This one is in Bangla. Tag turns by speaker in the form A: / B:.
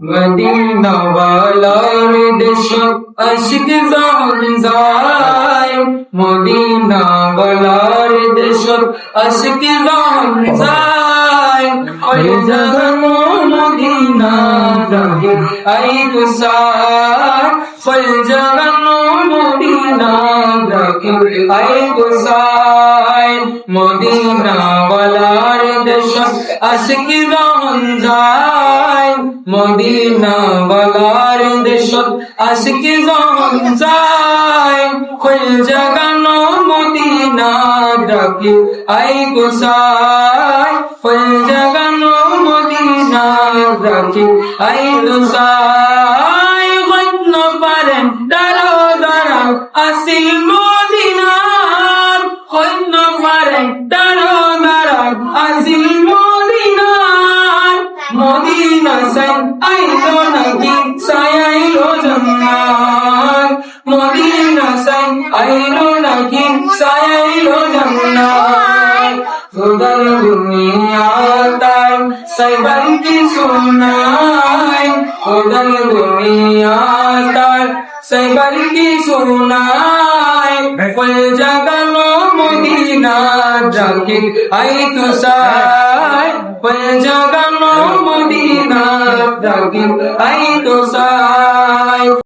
A: মদিনা ওয়ালার দেশ আশিক জান যায়, মদিনা ওয়ালার দেশ আশিক জান যায়। ওই জাগানো মদিনা জাগে আই গুসার, ওই জাগানো মদিনা জাগে আই গুসার। মদিনা ওয়ালার দেশ আশিক জান যায়, মদিনা ওয়ালার দেশ আশিক জান যায়। ওই জাগানো মদিনা জাগে আই গুসার, ওই জাগানো মদিনা জাগে আই গুসার। গণ্য পারেন দাঁড়া দাঁড়া আসিল মদিনার, গণ্য পারেন দাঁড়া দাঁড়া আসিল মদিনার। মদিনা সাই আইলো নাকি সায়াইলো জান্নাত, মদিনা সাই আইলো নাকি সায়াইলো জান্নাত। খোদার দুনিয়া তাই সাইবার কি শোনায়, খোদার দুনিয়া তাই সাইবার কি শোনায়। ওই জাগানো মদিনা জাগে আই তুষার, ওই জাগানো মদিনা জাগে আই তুষার।